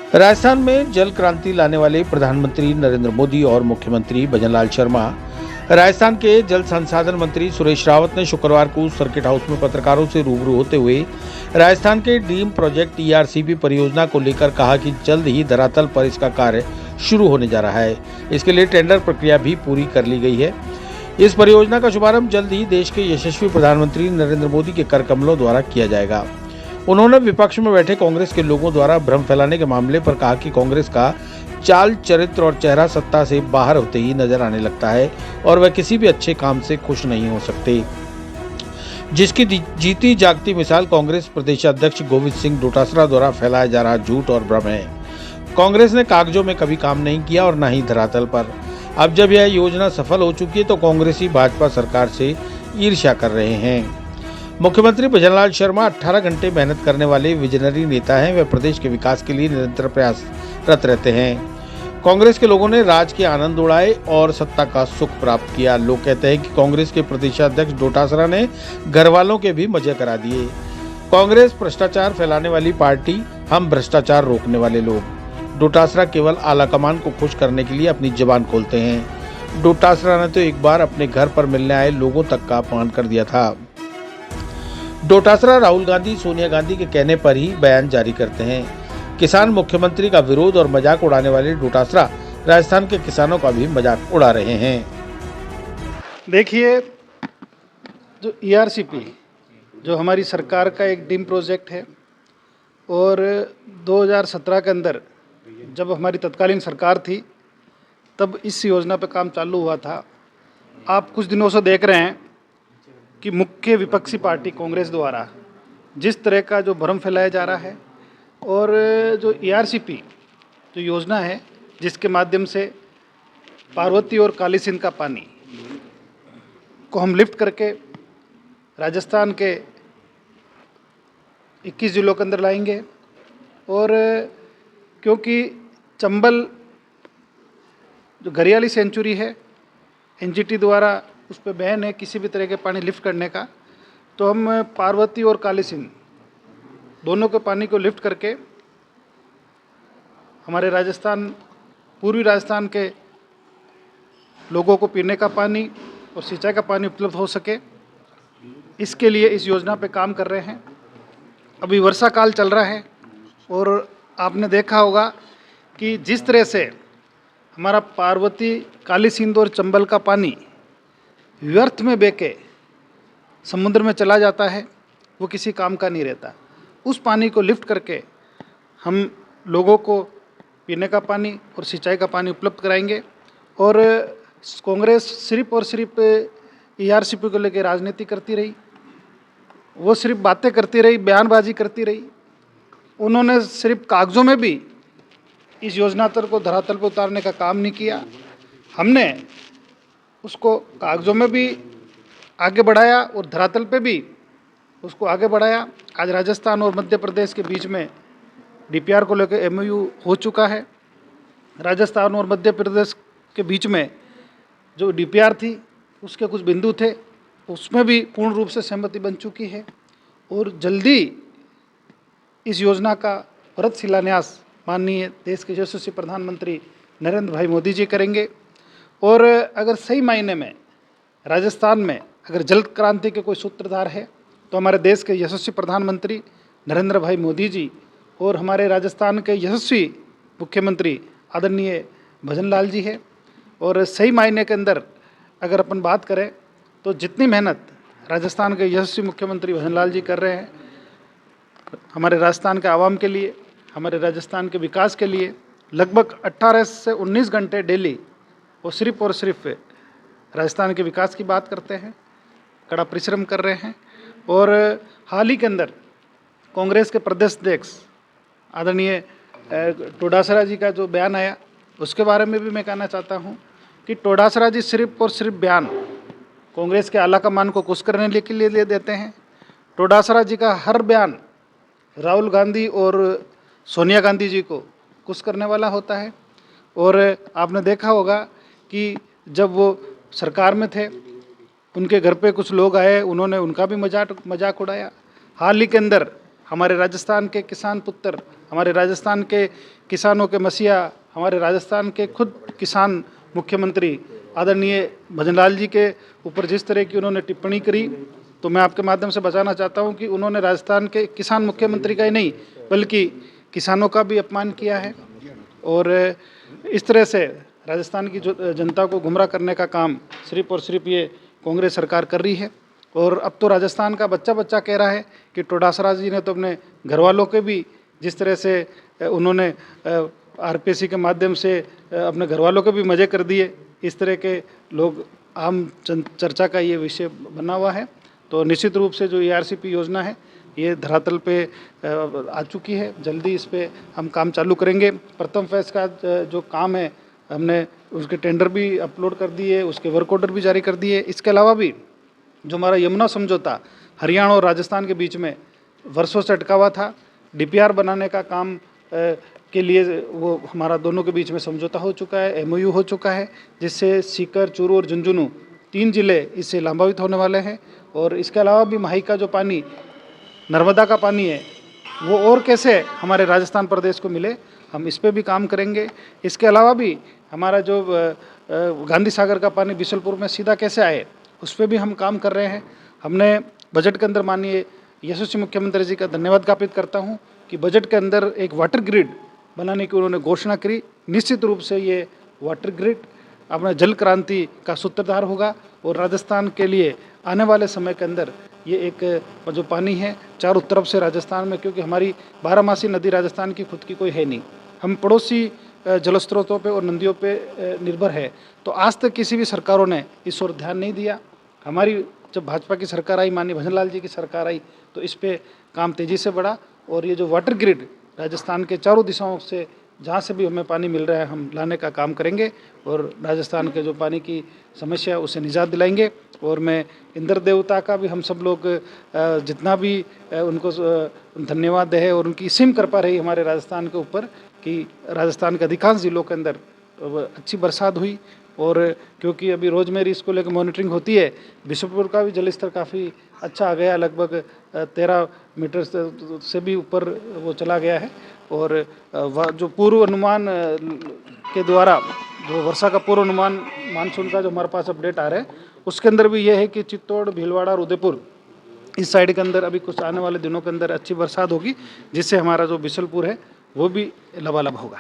राजस्थान में जल क्रांति लाने वाले प्रधानमंत्री नरेंद्र मोदी और मुख्यमंत्री भजनलाल शर्मा, राजस्थान के जल संसाधन मंत्री सुरेश रावत ने शुक्रवार को सर्किट हाउस में पत्रकारों से रूबरू होते हुए राजस्थान के डीम प्रोजेक्ट ईआरसीपी परियोजना को लेकर कहा कि जल्द ही धरातल पर इसका कार्य शुरू होने जा रहा है। इसके लिए टेंडर प्रक्रिया भी पूरी कर ली गई है। इस परियोजना का शुभारंभ जल्द ही देश के यशस्वी प्रधानमंत्री नरेंद्र मोदी के कर कमलों द्वारा किया जाएगा। उन्होंने विपक्ष में बैठे कांग्रेस के लोगों द्वारा भ्रम फैलाने के मामले पर कहा कि कांग्रेस का चाल चरित्र और चेहरा सत्ता से बाहर होते ही नजर आने लगता है और वह किसी भी अच्छे काम से खुश नहीं हो सकते, जिसकी जीती जागती मिसाल कांग्रेस प्रदेशाध्यक्ष गोविंद सिंह डोटासरा द्वारा फैलाया जा रहा झूठ और भ्रम है। कांग्रेस ने कागजों में कभी काम नहीं किया और न ही धरातल पर। अब जब यह योजना सफल हो चुकी है तो कांग्रेसी भाजपा सरकार से ईर्ष्या कर रहे हैं। मुख्यमंत्री भजनलाल शर्मा 18 घंटे मेहनत करने वाले विजनरी नेता हैं। वे प्रदेश के विकास के लिए निरंतर प्रयासरत रहते हैं। कांग्रेस के लोगों ने राज के आनंद उड़ाए और सत्ता का सुख प्राप्त किया। लोग कहते हैं कि कांग्रेस के प्रदेशाध्यक्ष डोटासरा ने घर वालों के भी मजे करा दिए। कांग्रेस भ्रष्टाचार फैलाने वाली पार्टी, हम भ्रष्टाचार रोकने वाले लोग। डोटासरा केवल आलाकमान को खुश करने के लिए अपनी जबान खोलते हैं। डोटासरा ने तो एक बार अपने घर पर मिलने आए लोगों तक का अपमान कर दिया था। डोटासरा राहुल गांधी, सोनिया गांधी के कहने पर ही बयान जारी करते हैं। किसान मुख्यमंत्री का विरोध और मजाक उड़ाने वाले डोटासरा राजस्थान के किसानों का भी मजाक उड़ा रहे हैं। देखिए, जो ईआरसीपी जो हमारी सरकार का एक डीम प्रोजेक्ट है और 2017 के अंदर जब हमारी तत्कालीन सरकार थी तब इस योजना पे काम चालू हुआ था। आप कुछ दिनों से देख रहे हैं कि मुख्य विपक्षी पार्टी कांग्रेस द्वारा जिस तरह का जो भ्रम फैलाया जा रहा है और जो ईआरसीपी जो योजना है जिसके माध्यम से पार्वती और काली सिंध का पानी को हम लिफ्ट करके राजस्थान के 21 जिलों के अंदर लाएंगे। और क्योंकि चंबल जो घरियाली सेंचुरी है, एनजीटी द्वारा उस पर बैन है किसी भी तरह के पानी लिफ्ट करने का, तो हम पार्वती और काली सिंध दोनों के पानी को लिफ्ट करके हमारे राजस्थान, पूर्वी राजस्थान के लोगों को पीने का पानी और सिंचाई का पानी उपलब्ध हो सके, इसके लिए इस योजना पे काम कर रहे हैं। अभी वर्षा काल चल रहा है और आपने देखा होगा कि जिस तरह से हमारा पार्वती, काली सिंध और चंबल का पानी व्यर्थ में बह के समुद्र में चला जाता है, वो किसी काम का नहीं रहता। उस पानी को लिफ्ट करके हम लोगों को पीने का पानी और सिंचाई का पानी उपलब्ध कराएंगे। और कांग्रेस सिर्फ और सिर्फ ईआरसीपी को लेकर राजनीति करती रही, वो सिर्फ बातें करती रही, बयानबाजी करती रही। उन्होंने सिर्फ कागज़ों में भी इस योजना को धरातल पर उतारने का काम नहीं किया। हमने उसको कागज़ों में भी आगे बढ़ाया और धरातल पे भी उसको आगे बढ़ाया। आज राजस्थान और मध्य प्रदेश के बीच में डीपीआर को लेकर एमओयू हो चुका है। राजस्थान और मध्य प्रदेश के बीच में जो डीपीआर थी उसके कुछ बिंदु थे, उसमें भी पूर्ण रूप से सहमति बन चुकी है और जल्दी इस योजना का व्रत शिलान्यास माननीय देश के यशस्वी प्रधानमंत्री नरेंद्र भाई मोदी जी करेंगे। और अगर सही मायने में राजस्थान में अगर जल क्रांति के कोई सूत्रधार है तो हमारे देश के यशस्वी प्रधानमंत्री नरेंद्र भाई मोदी जी और हमारे राजस्थान के यशस्वी मुख्यमंत्री आदरणीय भजनलाल जी है। और सही मायने के अंदर अगर अपन बात करें तो जितनी मेहनत राजस्थान के यशस्वी मुख्यमंत्री भजनलाल जी कर रहे हैं हमारे राजस्थान के आवाम के लिए, हमारे राजस्थान के विकास के लिए, लगभग 18 से 19 घंटे डेली वो सिर्फ और सिर्फ राजस्थान के विकास की बात करते हैं, कड़ा परिश्रम कर रहे हैं। और हाल ही के अंदर कांग्रेस के प्रदेश अध्यक्ष आदरणीय डोटासरा जी का जो बयान आया उसके बारे में भी मैं कहना चाहता हूं कि डोटासरा जी सिर्फ और सिर्फ बयान कांग्रेस के आलाकमान को खुश करने के लिए देते हैं। डोटासरा जी का हर बयान राहुल गांधी और सोनिया गांधी जी को खुश करने वाला होता है। और आपने देखा होगा कि जब वो सरकार में थे उनके घर पे कुछ लोग आए, उन्होंने उनका भी मजाक उड़ाया। हाल ही के अंदर हमारे राजस्थान के किसान पुत्र हमारे राजस्थान के किसानों के मसीहा, हमारे राजस्थान के खुद किसान मुख्यमंत्री आदरणीय भजनलाल जी के ऊपर जिस तरह की उन्होंने टिप्पणी करी, तो मैं आपके माध्यम से बताना चाहता हूं कि उन्होंने राजस्थान के किसान मुख्यमंत्री का ही नहीं बल्कि किसानों का भी अपमान किया है। और इस तरह से राजस्थान की जनता को गुमराह करने का काम सिर्फ और सिर्फ ये कांग्रेस सरकार कर रही है। और अब तो राजस्थान का बच्चा बच्चा कह रहा है कि डोटासरा जी ने तो अपने घर वालों के भी जिस तरह से उन्होंने आरपीएससी के माध्यम से अपने घर वालों के भी मज़े कर दिए, इस तरह के लोग आम चर्चा का ये विषय बना हुआ है। तो निश्चित रूप से जो ईआरसीपी योजना है ये धरातल पे आ चुकी है, जल्दी इस पे हम काम चालू करेंगे। प्रथम फेज़ का जो काम है हमने उसके टेंडर भी अपलोड कर दिए, उसके वर्क ऑर्डर भी जारी कर दिए। इसके अलावा भी जो हमारा यमुना समझौता हरियाणा और राजस्थान के बीच में वर्षों से अटका हुआ था, डीपीआर बनाने का काम के लिए वो हमारा दोनों के बीच में समझौता हो चुका है, एमओयू हो चुका है, जिससे सीकर, चूरू और झुंझुनू 3 जिले इससे लाभान्वित होने वाले हैं। और इसके अलावा भी माही का जो पानी, नर्मदा का पानी है, वो और कैसे हमारे राजस्थान प्रदेश को मिले, हम इस पे भी काम करेंगे। इसके अलावा भी हमारा जो गांधी सागर का पानी बिशलपुर में सीधा कैसे आए, उस पर भी हम काम कर रहे हैं। हमने बजट के अंदर माननीय यशस्वी मुख्यमंत्री जी का धन्यवाद ज्ञापित करता हूं कि बजट के अंदर एक वाटर ग्रिड बनाने की उन्होंने घोषणा करी। निश्चित रूप से ये वाटर ग्रिड अपना जल क्रांति का सूत्रधार होगा और राजस्थान के लिए आने वाले समय के अंदर ये एक जो पानी है चारों तरफ से राजस्थान में, क्योंकि हमारी 12मासी नदी राजस्थान की खुद की कोई है नहीं, हम पड़ोसी जलस्रोतों पे और नदियों पे निर्भर है। तो आज तक किसी भी सरकारों ने इस ओर ध्यान नहीं दिया। हमारी जब भाजपा की सरकार आई, माननीय भजनलाल जी की सरकार आई, तो इस पे काम तेज़ी से बढ़ा और ये जो वाटर ग्रिड राजस्थान के चारों दिशाओं से जहाँ से भी हमें पानी मिल रहा है हम लाने का काम करेंगे और राजस्थान के जो पानी की समस्या है उसे निजात दिलाएंगे। और मैं इंद्र देवता का भी हम सब लोग जितना भी उनको धन्यवाद है और उनकी सिम कृपा रही हमारे राजस्थान के ऊपर कि राजस्थान के अधिकांश जिलों के अंदर अच्छी बरसात हुई। और क्योंकि अभी रोज़मेरी इसको लेकर मॉनिटरिंग होती है, बिशनपुर का भी जलस्तर काफ़ी अच्छा आ गया, लगभग 13 मीटर से भी ऊपर वो चला गया है। और जो पूर्व अनुमान के द्वारा जो वर्षा का पूर्व अनुमान मानसून का जो हमारे पास अपडेट आ रहा है उसके अंदर भी ये है कि चित्तौड़, भीलवाड़ा और उदयपुर इस साइड के अंदर अभी कुछ आने वाले दिनों के अंदर अच्छी बरसात होगी, जिससे हमारा जो बिशनपुर है वो भी लबालब होगा।